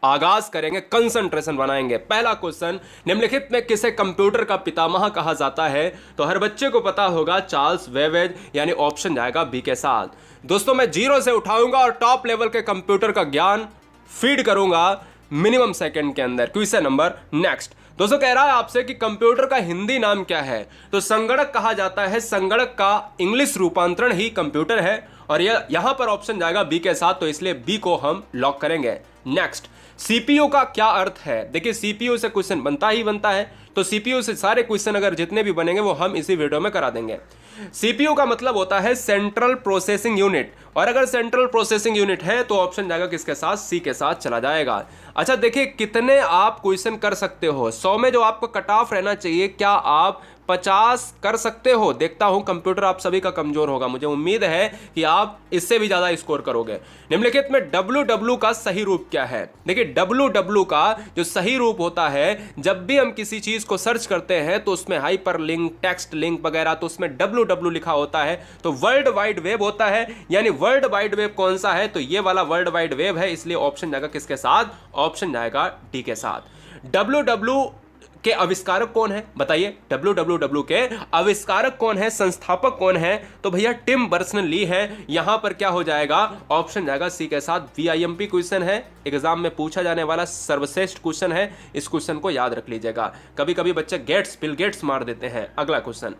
आगाज करेंगे, कंसंट्रेशन बनाएंगे। पहला क्वेश्चन, निम्नलिखित में किसे कंप्यूटर का पितामह कहा जाता है? तो हर बच्चे को पता होगा चार्ल्स बेबेज, यानी ऑप्शन जाएगा बी के साथ। दोस्तों मैं जीरो से उठाऊंगा और टॉप लेवल के कंप्यूटर का ज्ञान फीड करूंगा मिनिमम सेकंड के अंदर। क्वेश्चन नंबर नेक्स्ट दोस्तों कह रहा है आपसे कि कंप्यूटर का हिंदी नाम क्या है? तो संगणक कहा जाता है। संगणक का इंग्लिश रूपांतरण ही कंप्यूटर है और यहां पर ऑप्शन जाएगा बी के साथ, तो इसलिए बी को हम लॉक करेंगे। नेक्स्ट, सीपीयू का क्या अर्थ है? देखिए सीपीयू से क्वेश्चन बनता ही बनता है, तो सीपीयू से सारे क्वेश्चन अगर जितने भी बनेंगे वो हम इसी वीडियो में करा देंगे। सीपीयू का मतलब होता है सेंट्रल प्रोसेसिंग यूनिट, और अगर सेंट्रल प्रोसेसिंग यूनिट है तो ऑप्शन जाएगा किसके साथ? सी के साथ चला जाएगा। अच्छा देखिए कितने आप क्वेश्चन कर सकते हो, 100 में जो आपको कट ऑफ रहना चाहिए, क्या आप 50 कर सकते हो? देखता हूं कंप्यूटर आप सभी का कमजोर होगा, मुझे उम्मीद है कि आप इससे भी ज्यादा स्कोर करोगे। निम्नलिखित में www का सही रूप क्या है? देखिए www का जो सही रूप होता है, जब भी हम किसी चीज को सर्च करते हैं तो उसमें हाइपर लिंक, टेक्स्ट लिंक वगैरह, तो उसमें www लिखा होता है, तो वर्ल्ड वाइड वेब होता है। यानी वर्ल्ड वाइड वेब कौन सा है? तो ये वाला वर्ल्ड वाइड वेब है, इसलिए ऑप्शन जाएगा किसके साथ? ऑप्शन जाएगा डी के साथ। www के आविष्कारक कौन है बताइए? www के आविष्कारक कौन है, संस्थापक कौन है? तो भैया टिम बर्नर्स-ली है। यहां पर क्या हो जाएगा? ऑप्शन जाएगा सी के साथ। VIMP क्वेश्चन है, एग्जाम में पूछा जाने वाला सर्वश्रेष्ठ क्वेश्चन है, इस क्वेश्चन को याद रख लीजिएगा। कभी कभी बच्चे बिल गेट्स मार देते हैं। अगला क्वेश्चन,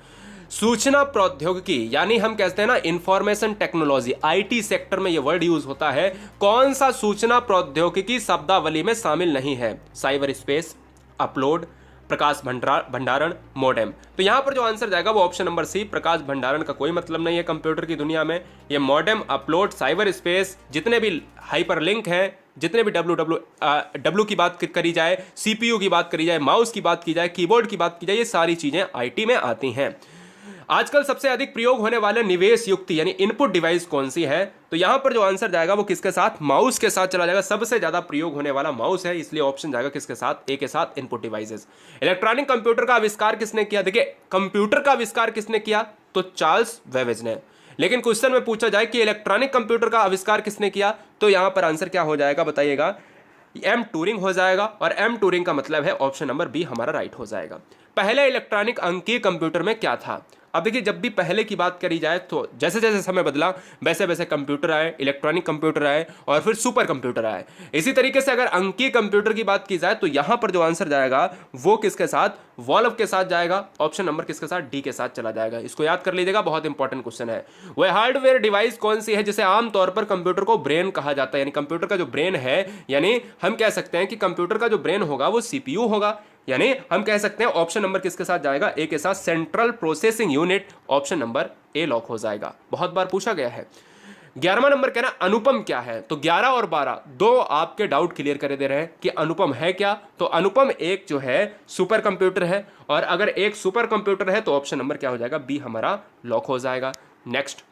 सूचना प्रौद्योगिकी यानी हम कहते हैं ना इंफॉर्मेशन टेक्नोलॉजी, IT सेक्टर में यह वर्ड यूज होता है। कौन सा सूचना प्रौद्योगिकी शब्दावली में शामिल नहीं है? साइबर स्पेस, अपलोड, प्रकाश भंडारण, मॉडेम। तो यहां पर जो आंसर जाएगा वो ऑप्शन नंबर सी। प्रकाश भंडारण का कोई मतलब नहीं है कंप्यूटर की दुनिया में। ये मॉडेम, अपलोड, साइबर स्पेस, जितने भी हाइपर लिंक हैं, जितने भी डब्ल्यू की बात करी जाए, CPU की बात करी जाए, माउस की बात की जाए, कीबोर्ड की बात की जाए, ये सारी चीजें IT में आती हैं। आजकल सबसे अधिक प्रयोग होने वाले निवेश युक्ति यानी इनपुट डिवाइस कौन सी है? तो यहां पर जो आंसर जाएगा वो किसके साथ? माउस के साथ चला जाएगा। सबसे ज्यादा प्रयोग होने वाला माउस है, इसलिए ऑप्शन जाएगा किसके साथ? ए के साथ, इनपुट डिवाइसेस। इलेक्ट्रॉनिक कंप्यूटर का आविष्कार किसने किया? देखिए कंप्यूटर का आविष्कार किसने किया? तो चार्ल्स बेबेज ने। लेकिन क्वेश्चन में पूछा जाए कि इलेक्ट्रॉनिक कंप्यूटर का आविष्कार किसने किया, तो यहां पर आंसर क्या हो जाएगा बताइएगा? एम टूरिंग हो जाएगा, और एम टूरिंग का मतलब है ऑप्शन नंबर बी हमारा राइट हो जाएगा। पहले इलेक्ट्रॉनिक अंकीय कंप्यूटर में क्या था? अब देखिए जब भी पहले की बात करी जाए तो जैसे जैसे समय बदला वैसे वैसे कंप्यूटर आए, इलेक्ट्रॉनिक कंप्यूटर आए और फिर सुपर कंप्यूटर आए। इसी तरीके से अगर अंकीय कंप्यूटर की बात की जाए तो यहां पर जो आंसर जाएगा वो किसके साथ? वॉल्व के साथ जाएगा। ऑप्शन नंबर किसके साथ? डी के साथ चला जाएगा। इसको याद कर लीजिएगा, बहुत इंपॉर्टेंट क्वेश्चन है। वह हार्डवेयर डिवाइस कौन सी है जिसे आमतौर पर कंप्यूटर को ब्रेन कहा जाता है? यानी कंप्यूटर का जो ब्रेन है, यानी हम कह सकते हैं कि कंप्यूटर का जो ब्रेन होगा वो CPU होगा। यानी हम कह सकते हैं ऑप्शन नंबर किसके साथ जाएगा? ए के साथ, central processing unit. Option number A lock हो जाएगा। बहुत बार पूछा गया है। 11वां नंबर कहना अनुपम क्या है? तो 11 और 12 दो आपके डाउट क्लियर कर दे रहे हैं कि अनुपम है क्या। तो अनुपम एक जो है सुपर कंप्यूटर है, और अगर एक सुपर कंप्यूटर है तो ऑप्शन नंबर क्या हो जाएगा? बी हमारा लॉक हो जाएगा। नेक्स्ट,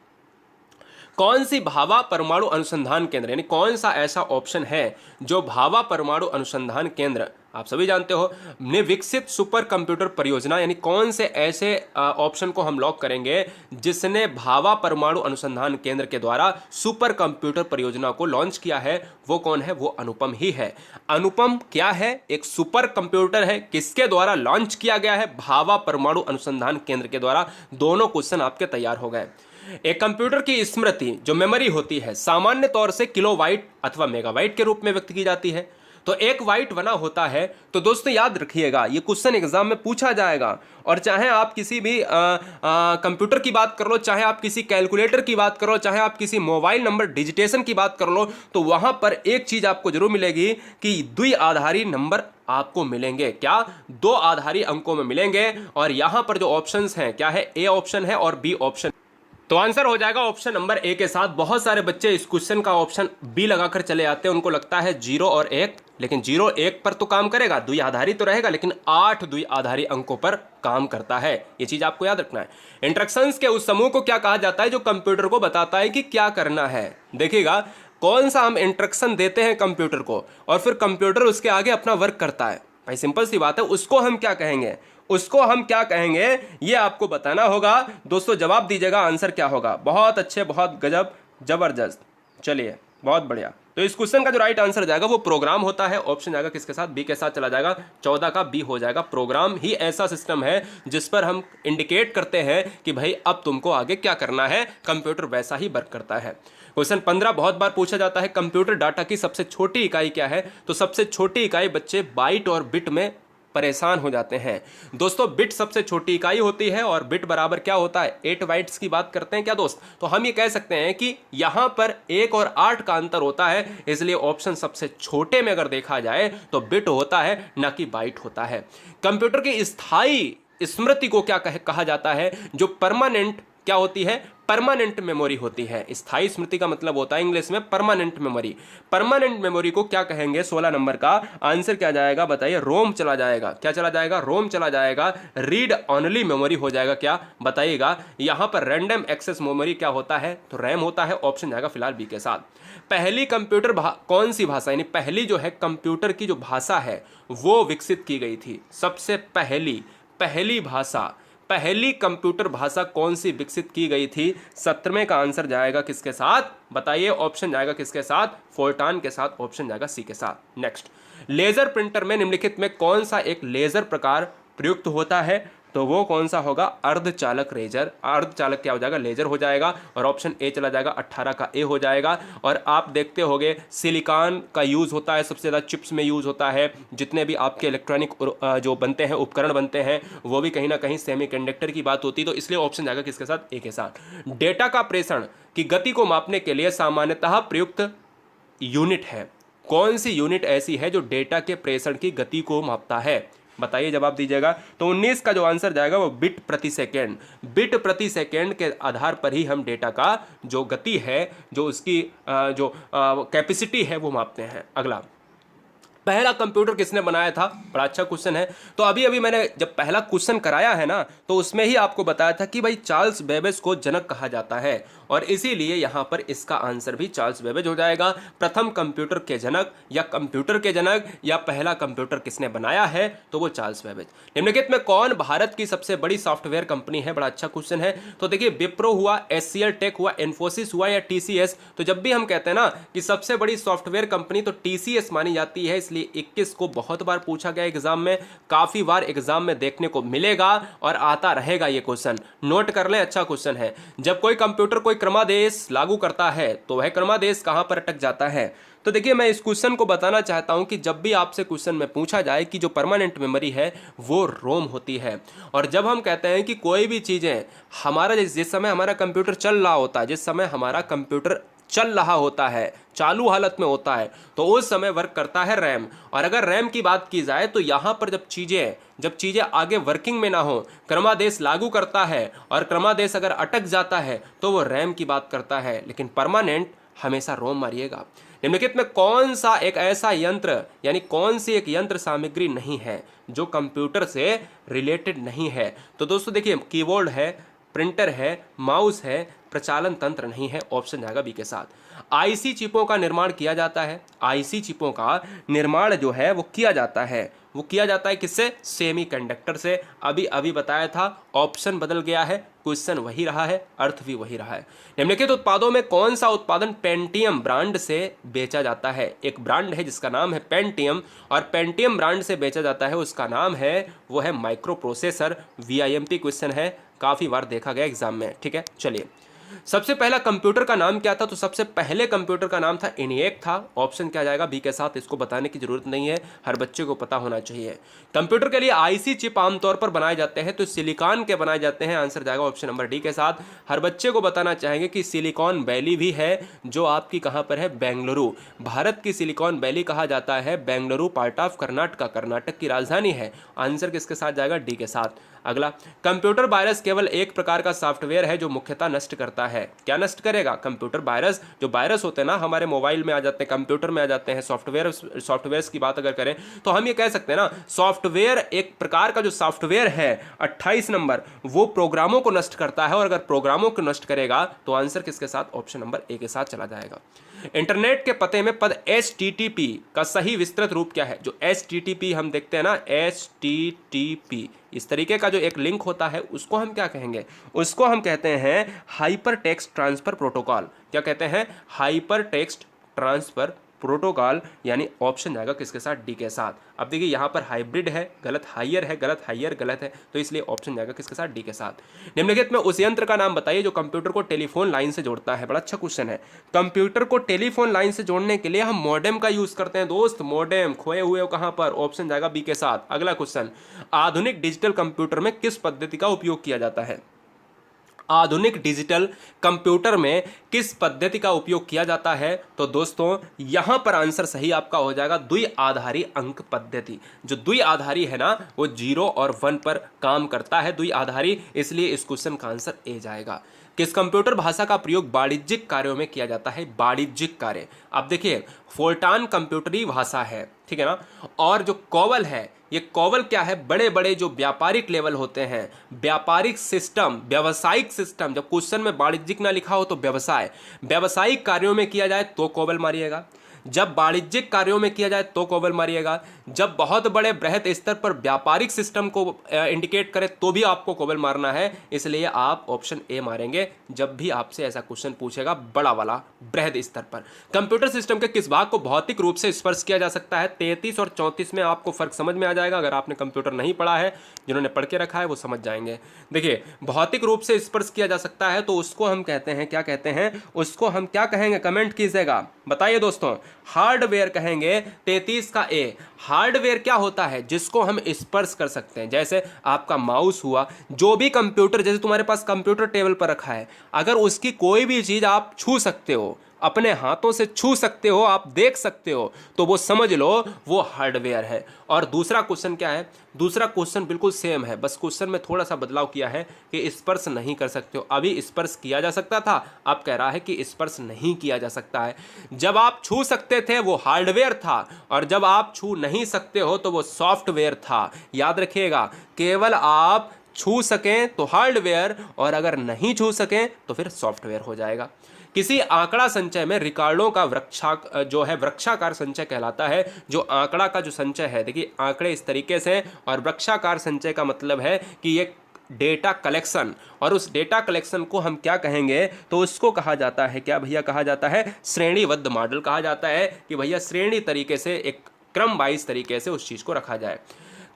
कौन सी भाभा परमाणु अनुसंधान केंद्र, यानी कौन सा ऐसा ऑप्शन है जो भाभा परमाणु अनुसंधान केंद्र, आप सभी जानते हो, ने विकसित सुपर कंप्यूटर परियोजना, यानी कौन से ऐसे ऑप्शन को हम लॉक करेंगे जिसने भाभा परमाणु अनुसंधान केंद्र के द्वारा सुपर कंप्यूटर परियोजना को लॉन्च किया है? वो कौन है? वो अनुपम ही है। अनुपम क्या है? एक सुपर कंप्यूटर है। किसके द्वारा लॉन्च किया गया है? भाभा परमाणु अनुसंधान केंद्र के द्वारा। दोनों क्वेश्चन आपके तैयार हो गए। एक कंप्यूटर की स्मृति जो मेमोरी होती है सामान्य तौर से किलोबाइट अथवा मेगाबाइट के रूप में व्यक्त की जाती है। तो एक बाइट बना होता है। तो दोस्तों याद रखिएगा, ये क्वेश्चन एग्जाम में पूछा जाएगा, और चाहे आप किसी भी कंप्यूटर की बात कर लो, चाहे आप किसी कैलकुलेटर की बात करो, चाहे आप किसी मोबाइल नंबर डिजिटेशन की बात कर लो, तो वहां पर एक चीज आपको जरूर मिलेगी कि द्विआधारी नंबर आपको मिलेंगे। क्या? 2 आधारी अंकों में मिलेंगे। और यहां पर जो ऑप्शंस हैं क्या है? ए ऑप्शन है और बी ऑप्शन। तो आंसर हो जाएगा ऑप्शन नंबर ए के साथ। बहुत सारे बच्चे इस क्वेश्चन का ऑप्शन बी लगाकर चले आते हैं, उनको लगता है 0 और 1, लेकिन 0 1 पर तो काम करेगा, द्विआधारी तो रहेगा, लेकिन 8 द्विआधारी अंकों पर काम करता है। ये चीज आपको याद रखना है। इंस्ट्रक्शंस के उस समूह को क्या कहा जाता है जो कंप्यूटर को बताता है कि क्या करना है? देखिएगा कौन सा हम इंस्ट्रक्शन देते हैं कंप्यूटर को और फिर कंप्यूटर उसके आगे अपना वर्क करता है, भाई सिंपल सी बात है, उसको हम क्या कहेंगे? उसको हम क्या कहेंगे ये आपको बताना होगा। दोस्तों जवाब दीजिएगा, आंसर क्या होगा? बहुत अच्छे, बहुत गजब, जबरदस्त। चलिए बहुत बढ़िया। तो इस क्वेश्चन का जो राइट आंसर जाएगा वो प्रोग्राम होता है। ऑप्शन जाएगा किसके साथ? बी के साथ चला जाएगा। 14 का बी हो जाएगा। प्रोग्राम ही ऐसा सिस्टम है जिस पर हम इंडिकेट करते हैं कि भाई अब तुमको आगे क्या करना है, कंप्यूटर वैसा ही वर्क करता है। क्वेश्चन 15 बहुत बार पूछा जाता है, कंप्यूटर डाटा की सबसे छोटी इकाई क्या है? तो सबसे छोटी इकाई बच्चे बाइट और बिट में परेशान हो जाते हैं। दोस्तों बिट सबसे छोटी इकाई होती है और बिट बराबर क्या होता है? 8 बाइट्स की बात करते हैं क्या दोस्त? तो हम ये कह सकते हैं कि यहां पर 1 और 8 का अंतर होता है, इसलिए ऑप्शन सबसे छोटे में अगर देखा जाए तो बिट होता है, ना कि बाइट होता है। कंप्यूटर की स्थायी स्मृति को क्या कहा जाता है? जो परमानेंट क्या होती है? परमानेंट मेमोरी होती है। स्थायी स्मृति का मतलब होता है इंग्लिश में परमानेंट मेमोरी। परमानेंट मेमोरी को क्या कहेंगे? 16 नंबर का आंसर क्या जाएगा बताइए? रोम चला जाएगा। क्या चला जाएगा? रोम चला जाएगा। रीड ओनली मेमोरी हो जाएगा क्या बताइएगा? यहां पर रैंडम एक्सेस मेमोरी क्या होता है? तो रैम होता है। ऑप्शन जाएगा फिलहाल बी के साथ। पहली कंप्यूटर कौन सी भाषा, यानी पहली जो है कंप्यूटर की जो भाषा है वो विकसित की गई थी? सबसे पहली भाषा, पहली कंप्यूटर भाषा कौन सी विकसित की गई थी? 17वें का आंसर जाएगा किसके साथ बताइए? ऑप्शन जाएगा किसके साथ? फोर्टान के साथ। ऑप्शन जाएगा सी के साथ। नेक्स्ट, लेजर प्रिंटर में निम्नलिखित में कौन सा एक लेजर प्रकार प्रयुक्त होता है? तो वो कौन सा होगा? अर्धचालक लेजर। अर्धचालक क्या हो जाएगा? लेजर हो जाएगा। और ऑप्शन ए चला जाएगा। 18 का ए हो जाएगा। और आप देखते होंगे सिलिकॉन का यूज होता है, सबसे ज़्यादा चिप्स में यूज होता है। जितने भी आपके इलेक्ट्रॉनिक जो बनते हैं, उपकरण बनते हैं, वो भी कहीं ना कहीं सेमीकंडक्टर की बात होती है। तो इसलिए ऑप्शन जाएगा किसके साथ? ए के साथ। डेटा का प्रेषण की गति को मापने के लिए सामान्यतः प्रयुक्त यूनिट है। कौन सी यूनिट ऐसी है जो डेटा के प्रेषण की गति को मापता है? बताइए, जवाब दीजिएगा। तो 19 का जो आंसर जाएगा वो बिट प्रति सेकेंड। बिट प्रति सेकेंड के आधार पर ही हम डेटा का जो गति है, जो उसकी जो कैपेसिटी है वो मापते हैं। अगला, पहला कंप्यूटर किसने बनाया था? बड़ा अच्छा क्वेश्चन है। तो अभी अभी मैंने जब पहला क्वेश्चन कराया है ना, तो उसमें ही आपको बताया था कि भाई चार्ल्स बेबेज को जनक कहा जाता है, और इसीलिए यहां पर इसका आंसर भी चार्ल्स बेबेज हो जाएगा। प्रथम कंप्यूटर के जनक या कंप्यूटर के जनक या पहला कंप्यूटर किसने बनाया है? तो वो चार्ल्स बेबेज। निम्नलिखित में कौन भारत की सबसे बड़ी सॉफ्टवेयर कंपनी है? बड़ा अच्छा क्वेश्चन है। तो देखिए, विप्रो हुआ, एचसीएल टेक हुआ, इन्फोसिस हुआ या टीसीएस। तो जब भी हम कहते हैं ना कि सबसे बड़ी सॉफ्टवेयर कंपनी, तो टीसीएस मानी जाती है। इसलिए 21 को बहुत बार पूछा गया एग्जाम में, काफी बार एग्जाम में देखने को मिलेगा और आता रहेगा ये क्वेश्चन। नोट कर लें, अच्छा क्वेश्चन है। जब कोई कंप्यूटर कोई क्रमादेश लागू करता है तो वह क्रमादेश कहां पर अटक जाता है? तो देखिए, मैं इस क्वेश्चन को बताना चाहता हूं कि जब भी आपसे क्वेश्चन में पूछा जाए कि जो परमानेंट मेमोरी है वो रोम होती है। और जब हम कहते हैं कि कोई भी चीजें हमारा जिस समय हमारा कंप्यूटर चल रहा होता है, जिस समय हमारा कंप्यूटर चल रहा होता है, चालू हालत में होता है, तो उस समय वर्क करता है रैम। और अगर रैम की बात की जाए तो यहां पर जब चीजें आगे वर्किंग में ना हो, क्रमादेश लागू करता है और क्रमादेश अगर अटक जाता है तो वो रैम की बात करता है। लेकिन परमानेंट हमेशा रोम मारिएगा। निम्नलिखित में कौन सा एक ऐसा यंत्र, यानी कौन सी एक यंत्र सामग्री नहीं है जो कंप्यूटर से रिलेटेड नहीं है? तो दोस्तों देखिए, कीबोर्ड है, प्रिंटर है, माउस है, प्रचालन तंत्र नहीं है। ऑप्शन जाएगा बी के साथ। आईसी चिपों का निर्माण किया जाता है। आईसी चिपों का निर्माण जो है वो किया जाता है किससे? सेमीकंडक्टर से। अभी अभी बताया था, ऑप्शन बदल गया है, क्वेश्चन वही रहा है, अर्थ भी वही रहा है। निम्नलिखित उत्पादों में कौन सा उत्पादन पेंटियम ब्रांड से बेचा जाता है? एक ब्रांड है जिसका नाम है पेंटियम, और पेंटियम ब्रांड से बेचा जाता है, उसका नाम है, वो है माइक्रो प्रोसेसर। वीआईएमपी क्वेश्चन है, काफी बार देखा गया एग्जाम में। ठीक है, चलिए। सबसे पहला कंप्यूटर का नाम क्या था? तो सबसे पहले कंप्यूटर का नाम था ENIAC था। ऑप्शन क्या जाएगा? बी के साथ। इसको बताने की जरूरत नहीं है, हर बच्चे को पता होना चाहिए। कंप्यूटर के लिए आईसी चिप आमतौर पर बनाए जाते हैं तो सिलिकॉन के बनाए जाते हैं। आंसर जाएगा ऑप्शन नंबर डी के साथ। हर बच्चे को बताना चाहेंगे कि सिलिकॉन वैली भी है जो आपकी कहां पर है? बेंगलुरु। भारत की सिलिकॉन वैली कहा जाता है बेंगलुरु, पार्ट ऑफ कर्नाटक की राजधानी है। आंसर किसके साथ जाएगा? डी के साथ। अगला, कंप्यूटर वायरस केवल एक प्रकार का सॉफ्टवेयर है जो मुख्यतः नष्ट करता है। क्या नष्ट करेगा? Computer virus. जो वायरस होते हैं ना, हमारे मोबाइल में आ जाते हैं, कंप्यूटर में आ जाते हैं। सॉफ्टवेयर्स की बात अगर करें तो हम ये कह सकते हैं ना, सॉफ्टवेयर एक प्रकार का जो सॉफ्टवेयर है 28 नंबर, वो प्रोग्रामों को नष्ट करता है। और अगर प्रोग्रामों को नष्ट करेगा तो आंसर किसके साथ? ऑप्शन नंबर ए के साथ चला जाएगा। इंटरनेट के पते में पद HTTP का सही विस्तृत रूप क्या है? जो HTTP हम देखते हैं ना, HTTP इस तरीके का जो एक लिंक होता है, उसको हम क्या कहेंगे? उसको हम कहते हैं हाइपर टेक्स्ट ट्रांसफर प्रोटोकॉल। क्या कहते हैं? हाइपर टेक्स्ट ट्रांसफर प्रोटोकॉल, यानी ऑप्शन जाएगा किसके साथ, डी के साथ। अब देखिए यहाँ पर हाइब्रिड है, गलत हाइयर है, गलत हाइयर गलत है, तो इसलिए ऑप्शन जाएगा किसके साथ, डी के साथ। निम्नलिखित में उस यंत्र का नाम बताइए जो कंप्यूटर को टेलीफोन लाइन से जोड़ता है। बड़ा अच्छा क्वेश्चन है। कंप्यूटर को टेलीफोन लाइन से जोड़ने के लिए हम मॉडेम का यूज करते हैं दोस्त। मॉडेम खोए हुए हो कहां पर, ऑप्शन जाएगा बी के साथ। अगला क्वेश्चन, आधुनिक डिजिटल कंप्यूटर में किस पद्धति का उपयोग किया जाता है। आधुनिक डिजिटल कंप्यूटर में किस पद्धति का उपयोग किया जाता है, तो दोस्तों यहां पर आंसर सही आपका हो जाएगा द्विआधारी अंक पद्धति। जो द्विआधारी है ना, वो 0 और 1 पर काम करता है, द्विआधारी, इसलिए इस क्वेश्चन का आंसर ए जाएगा। किस कंप्यूटर भाषा का प्रयोग वाणिज्यिक कार्यों में किया जाता है, वाणिज्यिक कार्य। अब देखिए फोर्टान कंप्यूटरी भाषा है, ठीक है ना, और जो कोवल है, ये कोवल क्या है, बड़े बड़े जो व्यापारिक लेवल होते हैं, व्यापारिक सिस्टम, व्यावसायिक सिस्टम, जब क्वेश्चन में वाणिज्यिक ना लिखा हो तो व्यवसाय, व्यावसायिक कार्यों में किया जाए तो कोवल मारिएगा, जब वाणिज्यिक कार्यों में किया जाए तो कोवल मारिएगा, जब बहुत बड़े बृहद स्तर पर व्यापारिक सिस्टम को इंडिकेट करे तो भी आपको कोवल मारना है, इसलिए आप ऑप्शन ए मारेंगे जब भी आपसे ऐसा क्वेश्चन पूछेगा बड़ा वाला बृहद स्तर पर। कंप्यूटर सिस्टम के किस भाग को भौतिक रूप से स्पर्श किया जा सकता है। 33 और 34 में आपको फर्क समझ में आ जाएगा। अगर आपने कंप्यूटर नहीं पढ़ा है, जिन्होंने पढ़ के रखा है वो समझ जाएंगे। देखिए भौतिक रूप से स्पर्श किया जा सकता है तो उसको हम कहते हैं, क्या कहते हैं उसको, हम क्या कहेंगे, कमेंट कीजिएगा, बताइए दोस्तों। हार्डवेयर कहेंगे। 33 का ए, हार्डवेयर क्या होता है, जिसको हम स्पर्श कर सकते हैं। जैसे आपका माउस हुआ, जो भी कंप्यूटर, जैसे तुम्हारे पास कंप्यूटर टेबल पर रखा है, अगर उसकी कोई भी चीज आप छू सकते हो, अपने हाथों से छू सकते हो, आप देख सकते हो, तो वो समझ लो वो हार्डवेयर है। और दूसरा क्वेश्चन क्या है, दूसरा क्वेश्चन बिल्कुल सेम है, बस क्वेश्चन में थोड़ा सा बदलाव किया है कि स्पर्श नहीं कर सकते हो। अभी स्पर्श किया जा सकता था, अब कह रहा है कि स्पर्श नहीं किया जा सकता है। जब आप छू सकते थे वो हार्डवेयर था, और जब आप छू नहीं सकते हो तो वो सॉफ्टवेयर था। याद रखिएगा, केवल आप छू सकें तो हार्डवेयर, और अगर नहीं छू सकें तो फिर सॉफ्टवेयर हो जाएगा। किसी आंकड़ा संचय में रिकॉर्डों का वृक्षाकार संचय कहलाता है। जो आंकड़ा का जो संचय है, देखिए आंकड़े इस तरीके से, और वृक्षाकार संचय का मतलब है कि ये डेटा कलेक्शन, और उस डेटा कलेक्शन को हम क्या कहेंगे, तो उसको कहा जाता है, क्या भैया कहा जाता है, श्रेणीबद्ध मॉडल कहा जाता है, कि भैया श्रेणी तरीके से, एक क्रम वाइज तरीके से उस चीज को रखा जाए।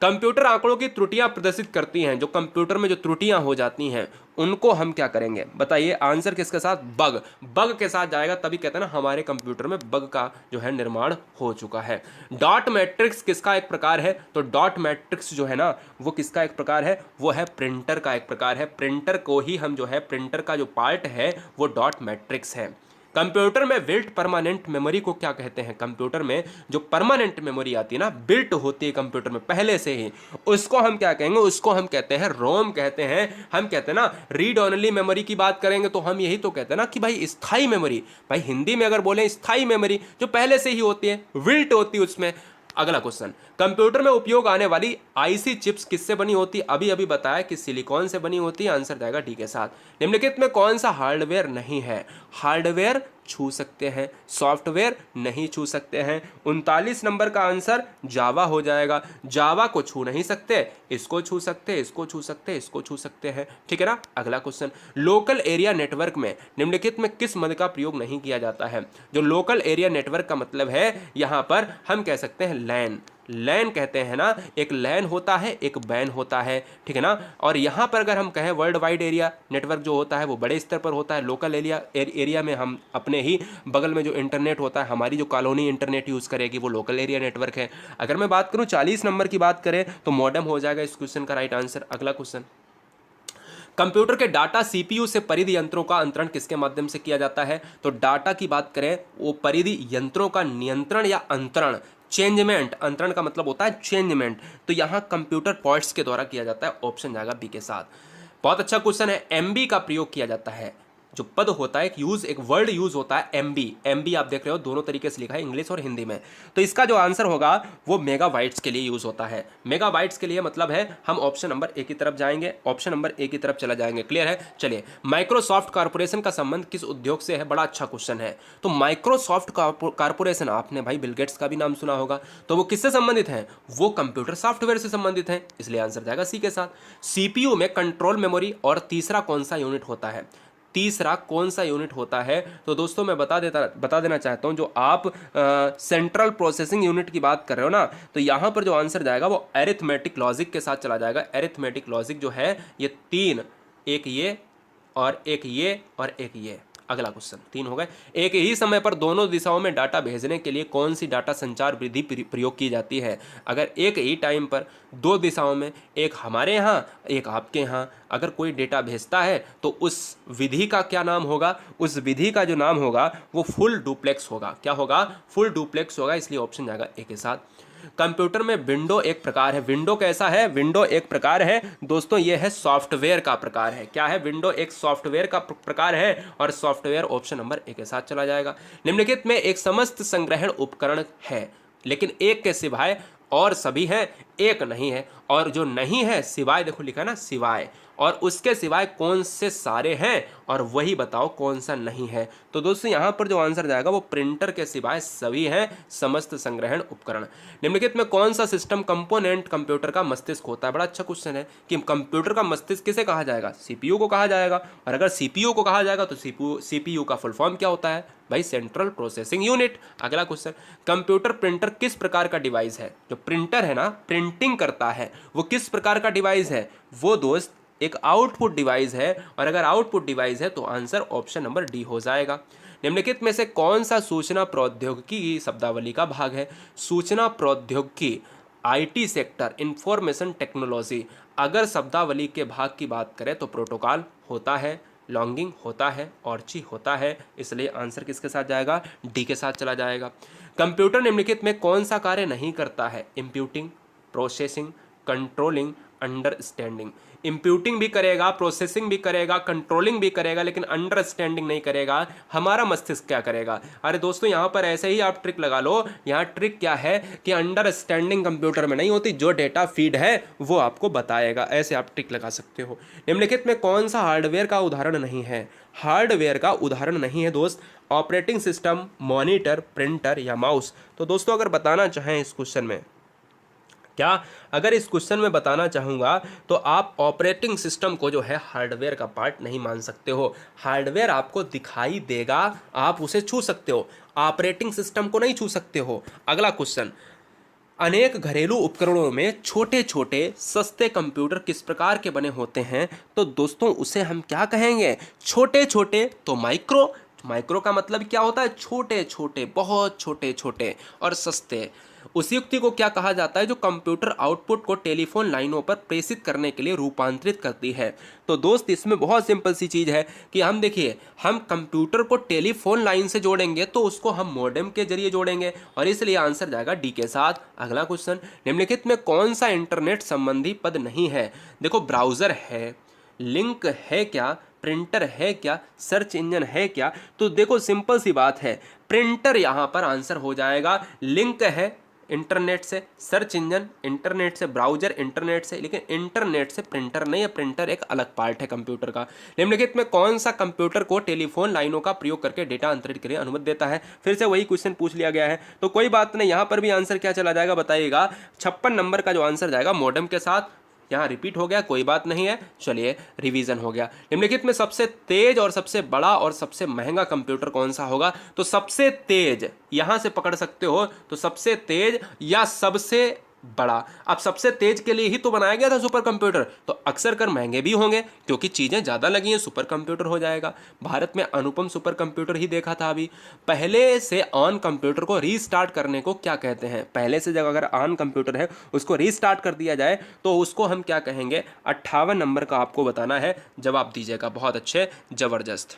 कंप्यूटर आंकड़ों की त्रुटियां प्रदर्शित करती हैं। जो कंप्यूटर में जो त्रुटियां हो जाती हैं उनको हम क्या करेंगे, बताइए। आंसर किसके साथ, बग, बग के साथ जाएगा, तभी कहते हैं ना हमारे कंप्यूटर में बग का जो है निर्माण हो चुका है। डॉट मैट्रिक्स किसका एक प्रकार है, तो डॉट मैट्रिक्स जो है ना वो किसका एक प्रकार है, वो है प्रिंटर का एक प्रकार है। प्रिंटर को ही हम जो है, प्रिंटर का जो पार्ट है वो डॉट मैट्रिक्स है। कंप्यूटर में बिल्ट परमानेंट मेमोरी को क्या कहते हैं, कंप्यूटर में जो परमानेंट मेमोरी आती है ना, बिल्ट होती है कंप्यूटर में पहले से ही, उसको हम क्या कहेंगे, उसको हम कहते हैं रोम कहते हैं। हम कहते हैं ना रीड ओनली मेमोरी की बात करेंगे तो हम यही तो कहते हैं ना कि भाई स्थाई मेमोरी, भाई हिंदी में अगर बोले स्थाई मेमोरी जो पहले से ही होती है, बिल्ट होती है उसमें। अगला क्वेश्चन, कंप्यूटर में उपयोग आने वाली आईसी चिप्स किससे बनी होती है, अभी अभी बताया कि सिलिकॉन से बनी होती है। आंसर जाएगा डी के साथ। निम्नलिखित में कौन सा हार्डवेयर नहीं है, हार्डवेयर छू सकते हैं, सॉफ्टवेयर नहीं छू सकते हैं। 39 नंबर का आंसर जावा हो जाएगा। जावा को छू नहीं सकते, इसको छू सकते, इसको छू सकते, इसको छू सकते हैं, ठीक है ना। अगला क्वेश्चन, लोकल एरिया नेटवर्क में निम्नलिखित में किस मद का प्रयोग नहीं किया जाता है। जो लोकल एरिया नेटवर्क का मतलब है, यहां पर हम कह सकते हैं लैन, लैन कहते हैं ना, एक लैन होता है एक बैन होता है, ठीक है ना। और यहाँ पर अगर हम कहें वर्ल्ड वाइड एरिया नेटवर्क जो होता है वो बड़े स्तर पर होता है। लोकल एरिया में हम अपने ही बगल में जो इंटरनेट होता है, हमारी जो कॉलोनी इंटरनेट यूज़ करेगी वो लोकल एरिया नेटवर्क है। अगर मैं बात करूँ 40 नंबर की बात करें तो मॉडेम हो जाएगा इस क्वेश्चन का राइट आंसर। अगला क्वेश्चन, कंप्यूटर के डाटा सीपीयू से परिधि यंत्रों का अंतरण किसके माध्यम से किया जाता है। तो डाटा की बात करें, वो परिधि यंत्रों का नियंत्रण या अंतरण, चेंजमेंट, अंतरण का मतलब होता है चेंजमेंट, तो यहां कंप्यूटर पॉड्स के द्वारा किया जाता है। ऑप्शन जाएगा बी के साथ। बहुत अच्छा क्वेश्चन है, एमबी का प्रयोग किया जाता है। जो पद होता है, एक वर्ड यूज होता है एमबी, एमबी आप देख रहे हो दोनों तरीके से लिखा है, इंग्लिश और हिंदी में। तो इसका जो आंसर होगा वो मेगाबाइट्स के लिए यूज होता है। मेगाबाइट्स के लिए मतलब है, हम ऑप्शन नंबर ए की तरफ जाएंगे, ऑप्शन नंबर ए की तरफ चला जाएंगे। क्लियर है। चलिए, माइक्रोसॉफ्ट कॉर्पोरेशन का संबंध किस उद्योग से है, बड़ा अच्छा क्वेश्चन है। तो माइक्रोसॉफ्ट कॉर्पोरेशन, आपने भाई बिल गेट्स का भी नाम सुना होगा, तो वो किससे संबंधित है, वो कंप्यूटर सॉफ्टवेयर से संबंधित है, इसलिए आंसर जाएगा सी के साथ। सीपीयू में कंट्रोल मेमोरी और तीसरा कौन सा यूनिट होता है। तीसरा कौन सा यूनिट होता है? तो दोस्तों मैं बता देना चाहता हूं, जो आप सेंट्रल प्रोसेसिंग यूनिट की बात कर रहे हो ना, तो यहां पर जो आंसर जाएगा वो अरिथमेटिक लॉजिक के साथ चला जाएगा। अरिथमेटिक लॉजिक जो है ये तीन, एक ये और एक ये और एक ये। अगला क्वेश्चन, तीन हो गए। एक ही समय पर दोनों दिशाओं में डाटा भेजने के लिए कौन सी डाटा संचार विधि प्रयोग की जाती है? अगर एक ही टाइम पर दो दिशाओं में, एक हमारे यहाँ एक आपके यहाँ, अगर कोई डेटा भेजता है तो उस विधि का क्या नाम होगा? उस विधि का जो नाम होगा वो फुल डुप्लेक्स होगा। क्या होगा? फुल डुप्लेक्स होगा, इसलिए ऑप्शन जाएगा ए के साथ। कंप्यूटर में विंडो एक प्रकार है। विंडो कैसा है? विंडो एक प्रकार है दोस्तों, ये है सॉफ्टवेयर का प्रकार है। क्या है? विंडो एक सॉफ्टवेयर का प्रकार है और सॉफ्टवेयर ऑप्शन नंबर ए के साथ चला जाएगा। निम्नलिखित में एक समस्त संग्रहण उपकरण है, लेकिन एक के सिवाय और सभी हैं, एक नहीं है, और जो नहीं है सिवाय, देखो लिखा ना सिवाय, और उसके सिवाय कौन से सारे हैं, और वही बताओ कौन सा नहीं है। तो दोस्तों यहाँ पर जो आंसर जाएगा वो प्रिंटर के सिवाय सभी हैं समस्त संग्रहण उपकरण। निम्नलिखित में कौन सा सिस्टम कंपोनेंट कंप्यूटर का मस्तिष्क होता है? बड़ा अच्छा क्वेश्चन है कि कंप्यूटर का मस्तिष्क किसे कहा जाएगा? सीपीयू को कहा जाएगा। और अगर सीपीयू को कहा जाएगा तो सीपीयू का फुल फॉर्म क्या होता है भाई? Central processing unit. अगला क्वेश्चन, कंप्यूटर प्रिंटर किस प्रकार का डिवाइस है? जो प्रिंटर है ना, प्रिंटिंग करता है, वो किस प्रकार का डिवाइस है? वो दोस्त एक आउटपुट डिवाइस है, और अगर आउटपुट डिवाइस है तो आंसर ऑप्शन नंबर डी हो जाएगा। निम्नलिखित में से कौन सा सूचना प्रौद्योगिकी की शब्दावली का भाग है? सूचना प्रौद्योगिकी, आईटी सेक्टर, इंफॉर्मेशन टेक्नोलॉजी। अगर शब्दावली के भाग की बात करें तो प्रोटोकॉल होता है, लॉन्गिंग होता है, ऑर्ची होता है, इसलिए आंसर किसके साथ जाएगा? डी के साथ चला जाएगा। कंप्यूटर निम्नलिखित में कौन सा कार्य नहीं करता है? इंप्यूटिंग, प्रोसेसिंग, कंट्रोलिंग, अंडरस्टैंडिंग। इंप्यूटिंग भी करेगा, प्रोसेसिंग भी करेगा, कंट्रोलिंग भी करेगा, लेकिन अंडरस्टैंडिंग नहीं करेगा। हमारा मस्तिष्क क्या करेगा? अरे दोस्तों यहाँ पर ऐसे ही आप ट्रिक लगा लो। यहाँ ट्रिक क्या है कि अंडरस्टैंडिंग कंप्यूटर में नहीं होती, जो डेटा फीड है वो आपको बताएगा। ऐसे आप ट्रिक लगा सकते हो। निम्नलिखित में कौन सा हार्डवेयर का उदाहरण नहीं है? हार्डवेयर का उदाहरण नहीं है दोस्त ऑपरेटिंग सिस्टम, मॉनिटर, प्रिंटर या माउस। तो दोस्तों अगर बताना चाहें इस क्वेश्चन में, क्या अगर इस क्वेश्चन में बताना चाहूँगा तो आप ऑपरेटिंग सिस्टम को जो है हार्डवेयर का पार्ट नहीं मान सकते हो। हार्डवेयर आपको दिखाई देगा, आप उसे छू सकते हो, ऑपरेटिंग सिस्टम को नहीं छू सकते हो। अगला क्वेश्चन, अनेक घरेलू उपकरणों में छोटे छोटे सस्ते कंप्यूटर किस प्रकार के बने होते हैं? तो दोस्तों उसे हम क्या कहेंगे? छोटे छोटे तो माइक्रो। माइक्रो का मतलब क्या होता है? छोटे छोटे, बहुत छोटे छोटे, और सस्ते। उस युक्ति को क्या कहा जाता है जो कंप्यूटर आउटपुट को टेलीफोन लाइनों पर प्रेषित करने के लिए रूपांतरित करती है? तो दोस्त इसमें बहुत सिंपल सी चीज़ है कि हम देखिए, हम कंप्यूटर को टेलीफोन लाइन से जोड़ेंगे तो उसको हम मॉडेम के जरिए जोड़ेंगे, और इसलिए आंसर जाएगा डी के साथ। अगला क्वेश्चन, निम्नलिखित में कौन सा इंटरनेट संबंधी पद नहीं है? देखो ब्राउजर है, लिंक है क्या, प्रिंटर है क्या, सर्च इंजन है क्या? तो देखो सिंपल सी बात है, प्रिंटर यहाँ पर आंसर हो जाएगा। लिंक है इंटरनेट से, सर्च इंजन इंटरनेट से, ब्राउजर इंटरनेट से, लेकिन इंटरनेट से प्रिंटर नहीं है। प्रिंटर एक अलग पार्ट है कंप्यूटर का। निम्नलिखित में कौन सा कंप्यूटर को टेलीफोन लाइनों का प्रयोग करके डेटा अंतरित करने की अनुमति देता है? फिर से वही क्वेश्चन पूछ लिया गया है, तो कोई बात नहीं, यहाँ पर भी आंसर क्या चला जाएगा बताइएगा? 56 नंबर का जो आंसर जाएगा मॉडेम के साथ। यहाँ रिपीट हो गया, कोई बात नहीं है, चलिए रिवीजन हो गया। निम्नलिखित में सबसे तेज और सबसे बड़ा और सबसे महंगा कंप्यूटर कौन सा होगा? तो सबसे तेज यहाँ से पकड़ सकते हो, तो सबसे तेज या सबसे बड़ा। अब सबसे तेज के लिए ही तो बनाया गया था सुपर कंप्यूटर, तो अक्सर कर महंगे भी होंगे क्योंकि चीज़ें ज़्यादा लगी हैं, सुपर कंप्यूटर हो जाएगा। भारत में अनुपम सुपर कंप्यूटर ही देखा था अभी। पहले से ऑन कंप्यूटर को रीस्टार्ट करने को क्या कहते हैं? पहले से जब अगर ऑन कंप्यूटर है उसको रीस्टार्ट कर दिया जाए तो उसको हम क्या कहेंगे? 58 नंबर का आपको बताना है, जवाब दीजिएगा। बहुत अच्छे, ज़बरदस्त।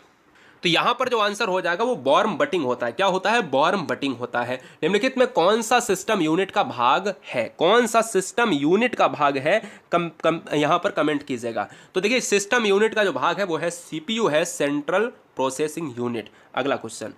तो यहां पर जो आंसर हो जाएगा वो वार्म बटिंग होता है। क्या होता है? वार्म बटिंग होता है। निम्नलिखित में कौन सा सिस्टम यूनिट का भाग है? कौन सा सिस्टम यूनिट का भाग है? यहां पर कमेंट कीजिएगा। तो देखिए सिस्टम यूनिट का जो भाग है वो है सीपीयू है, सेंट्रल प्रोसेसिंग यूनिट। अगला क्वेश्चन,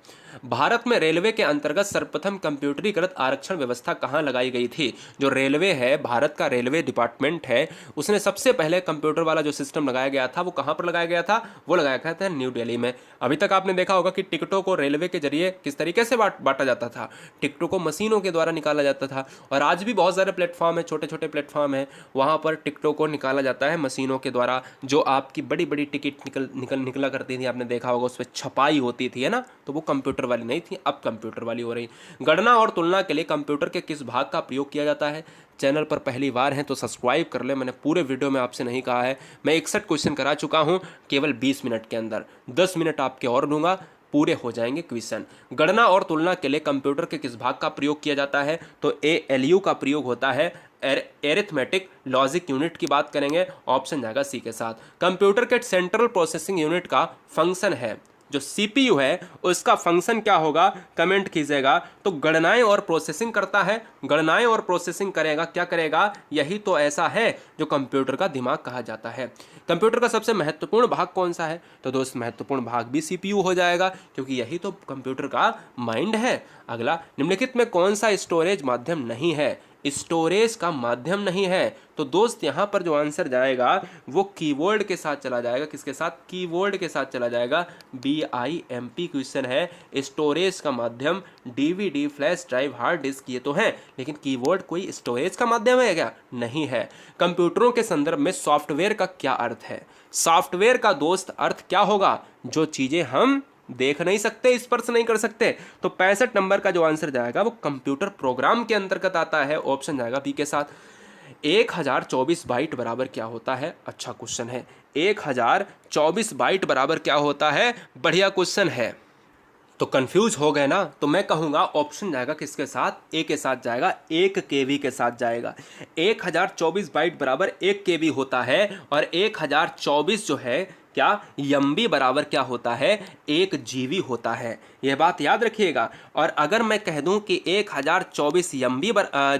भारत में रेलवे के अंतर्गत सर्वप्रथम कंप्यूटरीकृत आरक्षण व्यवस्था कहाँ लगाई गई थी? जो रेलवे है, भारत का रेलवे डिपार्टमेंट है, उसने सबसे पहले कंप्यूटर वाला जो सिस्टम लगाया गया था वो कहाँ पर लगाया गया था? वो लगाया गया था न्यू दिल्ली में। अभी तक आपने देखा होगा कि टिकटों को रेलवे के जरिए किस तरीके से बांटा जाता था, टिकटों को मशीनों के द्वारा निकाला जाता था। और आज भी बहुत सारे प्लेटफॉर्म है, छोटे छोटे प्लेटफॉर्म है, वहाँ पर टिकटों को निकाला जाता है मशीनों के द्वारा। जो आपकी बड़ी बड़ी टिकट निकला करती थी, आपने देखा होगा, उस पर छपाई होती थी, है ना, तो वो कंप्यूटर वाली नहीं थी, अब कंप्यूटर वाली हो रही। गणना और तुलना के लिए कंप्यूटर के किस भाग का प्रयोग किया जाता है? चैनल पर पहली बार हैं तो सब्सक्राइब कर ले, मैंने पूरे वीडियो में आपसे नहीं कहा है। मैं 61 क्वेश्चन करा चुका हूं केवल 20 मिनट के अंदर, 10 मिनट आपके और दूंगा, पूरे हो जाएंगे क्वेश्चन। गणना और तुलना के लिए कंप्यूटर के किस भाग का प्रयोग किया जाता है? तो ALU का प्रयोग होता है। एरिथमेटिक लॉजिक यूनिट की बात करेंगे, ऑप्शन जाएगा सी के साथ। कंप्यूटर के सेंट्रल प्रोसेसिंग यूनिट का फंक्शन है, जो CPU है उसका फंक्शन क्या होगा? कमेंट कीजिएगा। तो गणनाएं और प्रोसेसिंग करता है, गणनाएं और प्रोसेसिंग करेगा, क्या करेगा? यही तो ऐसा है जो कंप्यूटर का दिमाग कहा जाता है। कंप्यूटर का सबसे महत्वपूर्ण भाग कौन सा है? तो दोस्त महत्वपूर्ण भाग भी CPU हो जाएगा, क्योंकि यही तो कंप्यूटर का माइंड है। अगला, निम्नलिखित में कौन सा स्टोरेज माध्यम नहीं है? स्टोरेज का माध्यम नहीं है, तो दोस्त यहां पर जो आंसर जाएगा वो कीबोर्ड के साथ चला जाएगा। किसके साथ? कीबोर्ड के साथ चला जाएगा। BIMP क्वेश्चन है। स्टोरेज का माध्यम DVD, flash drive, hard disk ये तो है, लेकिन कीबोर्ड कोई स्टोरेज का माध्यम है क्या? नहीं है। कंप्यूटरों के संदर्भ में सॉफ्टवेयर का क्या अर्थ है? सॉफ्टवेयर का दोस्त अर्थ क्या होगा? जो चीजें हम देख नहीं सकते, स्पर्श नहीं कर सकते। तो 65 नंबर का जो आंसर जाएगा वो कंप्यूटर प्रोग्राम के अंतर्गत आता है, ऑप्शन जाएगा बी के साथ। 1024 बाइट बराबर क्या होता है? अच्छा क्वेश्चन है। 1024 बाइट बराबर क्या होता है? बढ़िया क्वेश्चन है। तो कंफ्यूज हो गए ना? तो मैं कहूंगा ऑप्शन जाएगा किसके साथ? ए के साथ जाएगा, 1 KB के साथ जाएगा। 1024 बाइट बराबर 1 KB होता है, और 1024 जो है क्या MB बराबर क्या होता है? 1 GB होता है। यह बात याद रखिएगा। और अगर मैं कह दूं कि 1024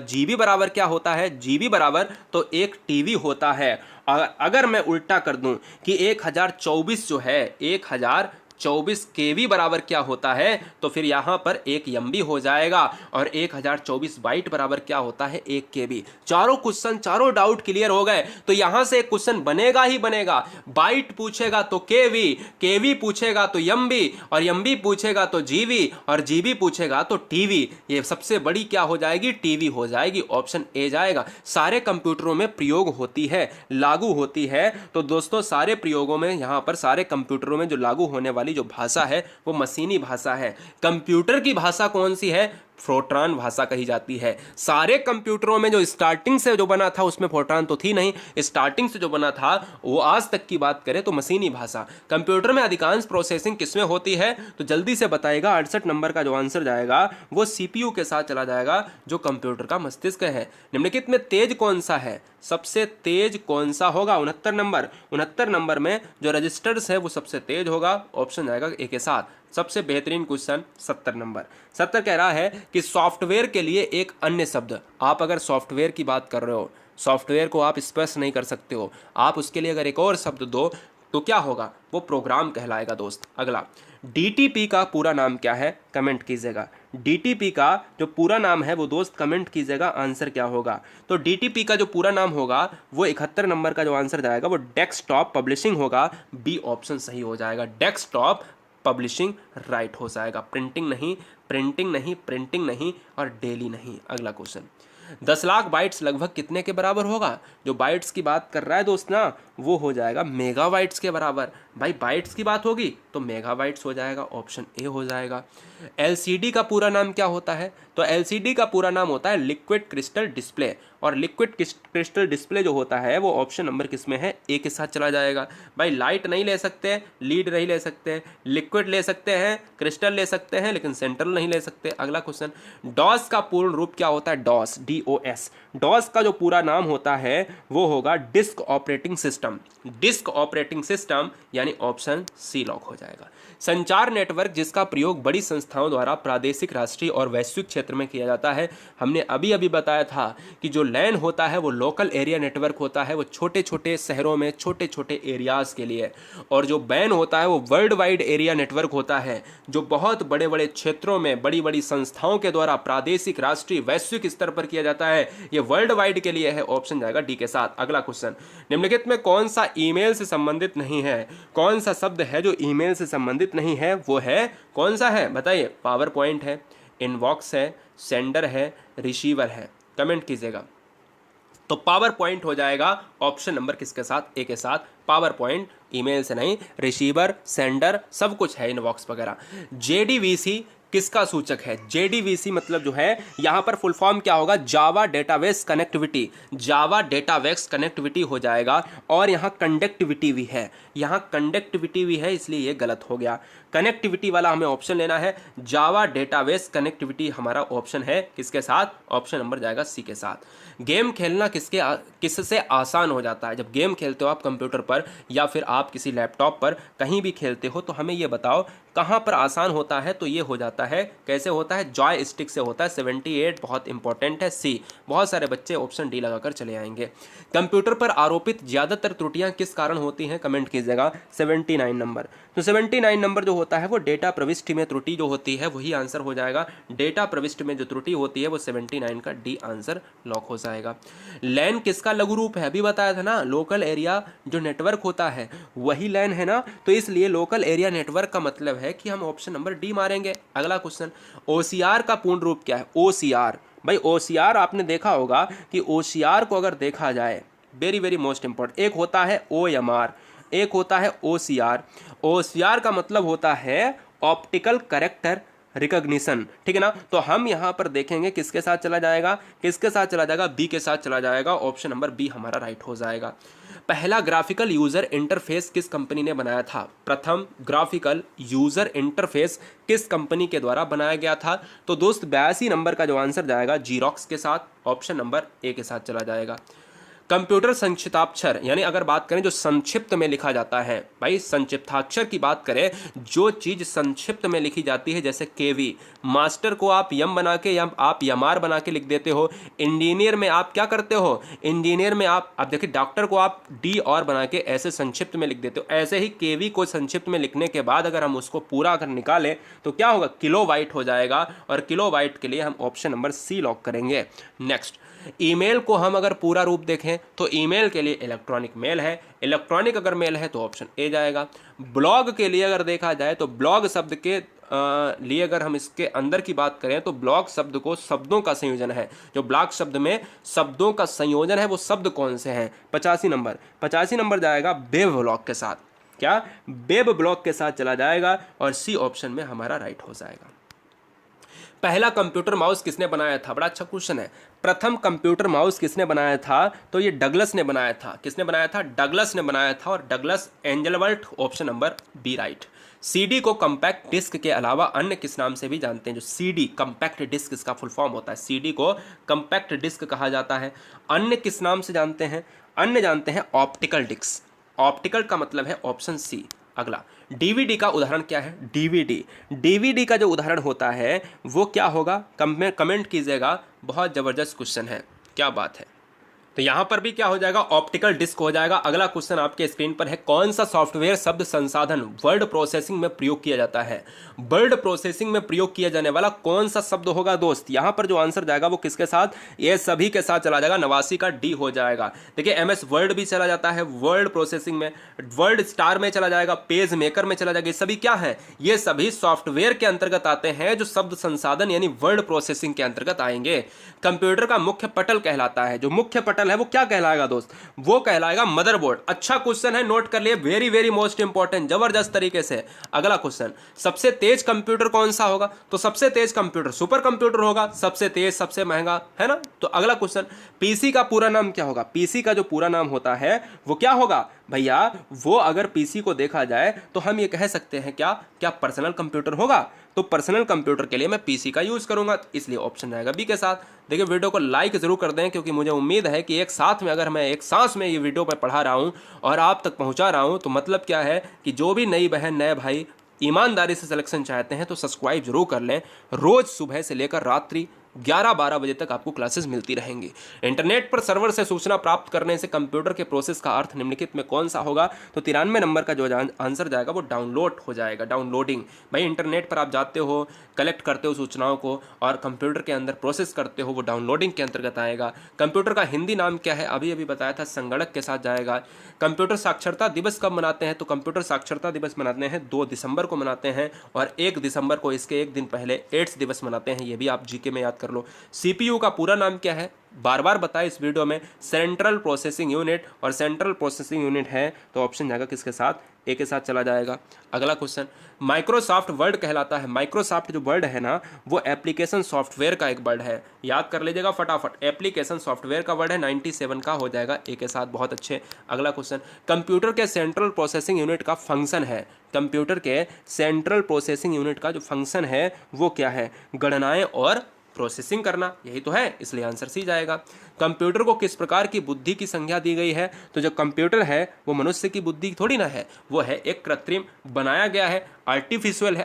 GB बराबर क्या होता है? GB बराबर तो 1 TB होता है। और अगर मैं उल्टा कर दूं कि 1024 जो है 1024 KB बराबर क्या होता है, तो फिर यहाँ पर 1 MB हो जाएगा। और 1024 बाइट बराबर क्या होता है? 1 KB। चारों क्वेश्चन, चारों डाउट क्लियर हो गए। तो यहाँ से एक क्वेश्चन बनेगा ही बनेगा। बाइट पूछेगा तो KB, KB पूछेगा तो MB, और MB पूछेगा तो GB, और GB पूछेगा तो TV। ये सबसे बड़ी क्या हो जाएगी? TV हो जाएगी। ऑप्शन ए जाएगा। सारे कंप्यूटरों में प्रयोग होती है, लागू होती है। तो दोस्तों सारे प्रयोगों में, यहाँ पर सारे कंप्यूटरों में जो लागू होने वाली जो भाषा है वो मशीनी भाषा है। कंप्यूटर की भाषा कौन सी है? फोर्ट्रान भाषा कही जाती है। सारे कंप्यूटरों में जो स्टार्टिंग से जो बना था उसमें फोर्ट्रान तो थी नहीं, स्टार्टिंग से जो बना था वो आज तक की बात करें तो मशीनी भाषा। कंप्यूटर में अधिकांश प्रोसेसिंग किसमें होती है? तो जल्दी से बताइएगा। 68 नंबर का जो आंसर जाएगा वो CPU के साथ चला जाएगा, जो कंप्यूटर का मस्तिष्क है। निम्नलिखित में तेज कौन सा है? सबसे तेज कौन सा होगा? 69 नंबर में जो रजिस्टर्स है वो सबसे तेज होगा, ऑप्शन जाएगा ए के साथ। सबसे बेहतरीन क्वेश्चन 70 नंबर। 70 कह रहा है कि सॉफ्टवेयर के लिए एक अन्य शब्द। आप अगर सॉफ्टवेयर की बात कर रहे हो, सॉफ्टवेयर को आप स्पर्श नहीं कर सकते हो, आप उसके लिए अगर एक और शब्द दो तो क्या होगा? वो प्रोग्राम कहलाएगा दोस्त। अगला, DTP का पूरा नाम क्या है? कमेंट कीजिएगा। DTP का जो पूरा नाम है वो दोस्त कमेंट कीजिएगा, आंसर क्या होगा? तो DTP का जो पूरा नाम होगा वो 71 नंबर का जो आंसर जाएगा वो डेस्कटॉप पब्लिशिंग होगा। बी ऑप्शन सही हो जाएगा। डेस्कटॉप पब्लिशिंग राइट हो जाएगा। प्रिंटिंग नहीं, प्रिंटिंग नहीं, प्रिंटिंग नहीं और डेली नहीं। अगला क्वेश्चन, 10 लाख बाइट्स लगभग कितने के बराबर होगा? जो बाइट्स की बात कर रहा है दोस्त ना, वो हो जाएगा मेगाबाइट्स के बराबर। भाई बाइट्स की बात होगी तो मेगाबाइट्स हो जाएगा, ऑप्शन ए हो जाएगा। LCD का पूरा नाम क्या होता है? तो LCD का पूरा नाम होता है लिक्विड क्रिस्टल डिस्प्ले, और लिक्विड क्रिस्टल डिस्प्ले जो होता है वो ऑप्शन नंबर किसमें है? ए के साथ चला जाएगा। भाई लाइट नहीं ले सकते, लीड नहीं ले सकते, लिक्विड ले सकते हैं, क्रिस्टल ले सकते हैं, लेकिन सेंट्रल नहीं ले सकते। अगला क्वेश्चन, डॉस का पूर्ण रूप क्या होता है? DOS, DOS। डॉस का जो पूरा नाम होता है वो होगा disk operating system. Disk operating system यानी ऑप्शन सी लॉक हो जाएगा। संचार नेटवर्क जिसका प्रयोग बड़ी संस्थाओं द्वारा प्रादेशिक, राष्ट्रीय और वैश्विक क्षेत्र में किया जाता है। हमने अभी अभी बताया था कि जो लैन होता है वो लोकल एरिया नेटवर्क होता है, वो छोटे छोटे शहरों में छोटे छोटे एरियाज़ के लिए, और जो बैन होता है वो वर्ल्ड वाइड एरिया नेटवर्क होता है, जो बहुत बड़े बड़े क्षेत्रों में बड़ी बड़ी संस्थाओं के द्वारा प्रादेशिक, राष्ट्रीय, वैश्विक स्तर पर किया जाता है। ये वर्ल्ड वाइड के लिए है, ऑप्शन जाएगा डी के साथ। अगला क्वेश्चन, निम्नलिखित में कौन सा ईमेल से संबंधित नहीं है? कौन सा शब्द है जो ईमेल से संबंधित नहीं है? वो है कौन सा है बताइए? पावर पॉइंट है, इनबॉक्स है, सेंडर है, रिसीवर है। कमेंट कीजिएगा। तो पावर पॉइंट हो जाएगा ऑप्शन नंबर किसके साथ? ए के साथ। पावर पॉइंट ईमेल से नहीं, रिसीवर, सेंडर सब कुछ है, इनबॉक्स वगैरह। जेडीवीसी किसका सूचक है? जेडीवीसी मतलब जो है यहाँ पर फुल फॉर्म क्या होगा? जावा डेटाबेस कनेक्टिविटी। जावा डेटाबेस कनेक्टिविटी हो जाएगा, और यहाँ कंडक्टिविटी भी है, यहाँ कंडक्टिविटी भी है, इसलिए ये गलत हो गया। कनेक्टिविटी वाला हमें ऑप्शन लेना है। जावा डेटाबेस कनेक्टिविटी हमारा ऑप्शन है किसके साथ? ऑप्शन नंबर जाएगा सी के साथ। गेम खेलना किससे आसान हो जाता है? जब गेम खेलते हो आप कंप्यूटर पर या फिर आप किसी लैपटॉप पर कहीं भी खेलते हो, तो हमें ये बताओ कहाँ पर आसान होता है? तो ये हो जाता है, कैसे होता है? जॉय स्टिक से होता है। 78 बहुत इंपॉर्टेंट है, सी। बहुत सारे बच्चे ऑप्शन डी लगाकर चले आएंगे। कंप्यूटर पर आरोपित ज़्यादातर त्रुटियां किस कारण होती हैं? कमेंट कीजिएगा। 79 नंबर। तो 79 नंबर जो होता है वो डेटा प्रविष्टि में त्रुटि जो होती है, वही आंसर हो जाएगा। डेटा प्रविष्टि में जो त्रुटि होती है वो 79 का डी आंसर लॉक हो जाएगा। लैन किसका लघु रूप है? अभी बताया था ना, लोकल एरिया जो नेटवर्क होता है वही लैन है ना, तो इसलिए लोकल एरिया नेटवर्क का मतलब है कि हम ऑप्शन नंबर डी मारेंगे। अगला क्वेश्चन, ओसीआर का पूर्ण रूप क्या है? ओसीआर भाई, ओसीआर आपने देखा होगा कि ओसीआर को अगर देखा जाए, वेरी वेरी मोस्ट इंपॉर्टेंट, एक होता है ओएमआर, एक होता है ओसीआर। ओसीआर का मतलब होता है ऑप्टिकल कैरेक्टर रिकॉग्निशन, ठीक है ना। तो हम यहाँ पर देखेंगे किसके साथ चला जाएगा, किसके साथ चला जाएगा? बी के साथ चला जाएगा। ऑप्शन नंबर बी हमारा राइट हो जाएगा। पहला ग्राफिकल यूजर इंटरफेस किस कंपनी ने बनाया था? प्रथम ग्राफिकल यूजर इंटरफेस किस कंपनी के द्वारा बनाया गया था? तो दोस्त 82 नंबर का जो आंसर जाएगा जीरोक्स के साथ। ऑप्शन नंबर ए के साथ चला जाएगा। कंप्यूटर संक्षिप्ताक्षर, यानी अगर बात करें जो संक्षिप्त में लिखा जाता है, भाई संक्षिप्ताक्षर की बात करें, जो चीज़ संक्षिप्त में लिखी जाती है, जैसे केवी, मास्टर को आप यम बना के या आप यमार बना के लिख देते हो। इंजीनियर में आप क्या करते हो? इंजीनियर में आप देखिए, डॉक्टर को आप डी और बना के ऐसे संक्षिप्त में लिख देते हो। ऐसे ही केवी को संक्षिप्त में लिखने के बाद अगर हम उसको पूरा अगर निकालें तो क्या होगा? किलोबाइट हो जाएगा, और किलोबाइट के लिए हम ऑप्शन नंबर सी लॉक करेंगे। नेक्स्ट, ईमेल को हम अगर पूरा रूप देखें तो ईमेल के लिए इलेक्ट्रॉनिक मेल है, इलेक्ट्रॉनिक अगर मेल है तो ऑप्शन ए जाएगा। ब्लॉग के लिए अगर देखा जाए तो ब्लॉग शब्द के लिए अगर हम इसके अंदर की बात करें तो ब्लॉग शब्द को शब्दों का संयोजन है। जो ब्लॉग शब्द में शब्दों का संयोजन है वो शब्द कौन से हैं? 85 नंबर जाएगा वेब ब्लॉग के साथ। क्या? वेब ब्लॉग के साथ चला जाएगा, और सी ऑप्शन में हमारा राइट हो जाएगा। पहला कंप्यूटर माउस किसने बनाया था? बड़ा अच्छा क्वेश्चन है। प्रथम कंप्यूटर माउस किसने बनाया था? तो ये डगलस ने बनाया था। किसने बनाया था? डगलस ने बनाया था, और Douglas Engelbart. Option number B right. CD को कंपैक्ट डिस्क के अलावा अन्य किस नाम से भी जानते हैं? जो सीडी कंपैक्ट डिस्क, इसका फुल फॉर्म होता है, सीडी को कंपैक्ट डिस्क कहा जाता है। अन्य किस नाम से जानते हैं? अन्य जानते हैं ऑप्टिकल डिस्क। ऑप्टिकल का मतलब है ऑप्शन सी। अगला, डीवीडी का उदाहरण क्या है? डीवीडी का जो उदाहरण होता है वो क्या होगा? कमेंट कीजिएगा। बहुत जबरदस्त क्वेश्चन है, क्या बात है। तो यहां पर भी क्या हो जाएगा? ऑप्टिकल डिस्क हो जाएगा। अगला क्वेश्चन आपके स्क्रीन पर है, कौन सा सॉफ्टवेयर शब्द संसाधन वर्ड प्रोसेसिंग में प्रयोग किया जाता है? वर्ड प्रोसेसिंग में प्रयोग किया जाने वाला कौन सा शब्द होगा दोस्त? यहां पर जो आंसर जाएगा वो किसके साथ? ये सभी के साथ चला जाएगा। 89 का डी हो जाएगा। देखिए, एमएस वर्ड भी चला जाता है वर्ड प्रोसेसिंग में, वर्ड स्टार में चला जाएगा, पेज मेकर में चला जाएगा। ये सभी क्या है? ये सभी सॉफ्टवेयर के अंतर्गत आते हैं जो शब्द संसाधन यानी वर्ड प्रोसेसिंग के अंतर्गत आएंगे। कंप्यूटर का मुख्य पटल कहलाता है, जो मुख्य पटल है वो क्या कहलाएगा दोस्त? वो कहलाएगा मदरबोर्ड। अच्छा क्वेश्चन है, नोट कर लिए, वेरी वेरी मोस्ट इंपॉर्टेंट, जबरदस्त तरीके से। अगला क्वेश्चन, सबसे तेज कंप्यूटर कौन सा होगा? तो सबसे तेज कंप्यूटर सुपर कंप्यूटर होगा, सबसे तेज सबसे महंगा, है ना। तो अगला क्वेश्चन, पीसी का पूरा नाम क्या होगा? पीसी का जो पूरा नाम होता है वो क्या होगा भैया? वो अगर पीसी को देखा जाए तो हम ये कह सकते हैं क्या क्या पर्सनल कंप्यूटर होगा। तो पर्सनल कंप्यूटर के लिए मैं पीसी का यूज करूंगा, इसलिए ऑप्शन आएगा बी के साथ। देखिए, वीडियो को लाइक जरूर कर दें, क्योंकि मुझे उम्मीद है कि एक साथ में अगर मैं एक सांस में ये वीडियो में पढ़ा रहा हूं और आप तक पहुंचा रहा हूं, तो मतलब क्या है कि जो भी नई बहन नए भाई ईमानदारी से सिलेक्शन चाहते हैं तो सब्सक्राइब जरूर कर लें। रोज सुबह से लेकर रात्रि 11-12 बजे तक आपको क्लासेस मिलती रहेंगी। इंटरनेट पर सर्वर से सूचना प्राप्त करने से कंप्यूटर के प्रोसेस का अर्थ निम्नलिखित में कौन सा होगा? तो 93 नंबर का जो आंसर जाएगा वो डाउनलोड हो जाएगा, डाउनलोडिंग। भाई इंटरनेट पर आप जाते हो, कलेक्ट करते हो सूचनाओं को और कंप्यूटर के अंदर प्रोसेस करते हो, वो डाउनलोडिंग के अंतर्गत आएगा। कंप्यूटर का हिंदी नाम क्या है? अभी अभी बताया था, संगणक के साथ जाएगा। कंप्यूटर साक्षरता दिवस कब मनाते हैं? तो कंप्यूटर साक्षरता दिवस मनाते हैं 2 दिसंबर को मनाते हैं और 1 दिसंबर को इसके एक दिन पहले एड्स दिवस मनाते हैं। ये भी आप जीके में याद कर लो। सीपीयू का पूरा नाम क्या है? बार बार बताया इस वीडियो में, सेंट्रल प्रोसेसिंग यूनिट, और सेंट्रल प्रोसेसिंग यूनिट है तो ऑप्शन जाएगा किसके साथ? ए के साथ चला जाएगा। अगला क्वेश्चन, माइक्रोसॉफ्ट वर्ड कहलाता है। माइक्रोसॉफ्ट जो वर्ड है ना, वो एप्लीकेशन सॉफ्टवेयर का एक वर्ड है, याद कर लीजिएगा फटाफट। एप्लीकेशन सॉफ्टवेयर का वर्ड है, 97 का हो जाएगा ए के साथ, बहुत अच्छे। अगला क्वेश्चन, कंप्यूटर के सेंट्रल प्रोसेसिंग यूनिट का फंक्शन है। कंप्यूटर के सेंट्रल प्रोसेसिंग यूनिट का जो फंक्शन है वो क्या है? गणनाएं और प्रोसेसिंग करना, यही तो है, इसलिए आंसर सी जाएगा। कंप्यूटर को किस प्रकार की बुद्धि की संज्ञा दी गई है? तो जो कंप्यूटर है वो मनुष्य की बुद्धि थोड़ी ना है, वो है एक कृत्रिम बनाया गया है, आर्टिफिशियल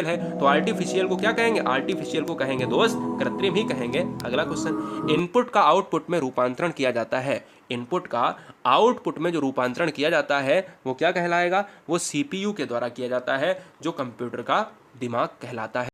है। तो आर्टिफिशियल को क्या कहेंगे? आर्टिफिशियल को कहेंगे दोस्त कृत्रिम ही कहेंगे। अगला क्वेश्चन, इनपुट का आउटपुट में रूपांतरण किया जाता है। इनपुट का आउटपुट में जो रूपांतरण किया जाता है वो क्या कहलाएगा? वो सीपीयू के द्वारा किया जाता है, जो कंप्यूटर का दिमाग कहलाता है।